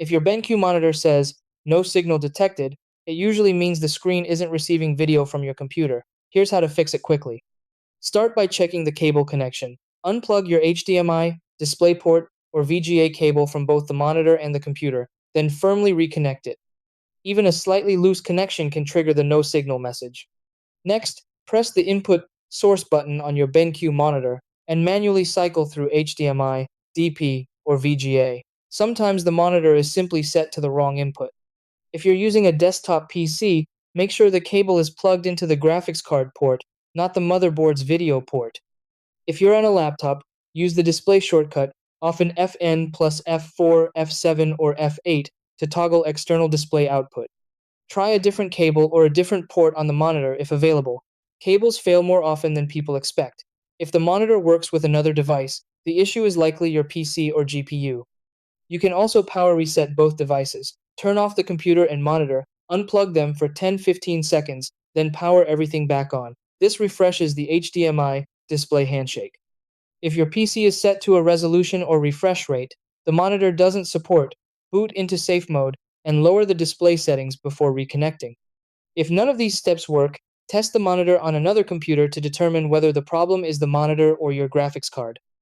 If your BenQ monitor says no signal detected, it usually means the screen isn't receiving video from your computer. Here's how to fix it quickly. Start by checking the cable connection. Unplug your HDMI, DisplayPort, or VGA cable from both the monitor and the computer, then firmly reconnect it. Even a slightly loose connection can trigger the no signal message. Next, press the input source button on your BenQ monitor and manually cycle through HDMI, DP, or VGA. Sometimes the monitor is simply set to the wrong input. If you're using a desktop PC, make sure the cable is plugged into the graphics card port, not the motherboard's video port. If you're on a laptop, use the display shortcut, often Fn plus F4, F7, or F8, to toggle external display output. Try a different cable or a different port on the monitor if available. Cables fail more often than people expect. If the monitor works with another device, the issue is likely your PC or GPU. You can also power reset both devices. Turn off the computer and monitor, unplug them for 10-15 seconds, then power everything back on. This refreshes the HDMI display handshake. If your PC is set to a resolution or refresh rate the monitor doesn't support, boot into safe mode and lower the display settings before reconnecting. If none of these steps work, test the monitor on another computer to determine whether the problem is the monitor or your graphics card.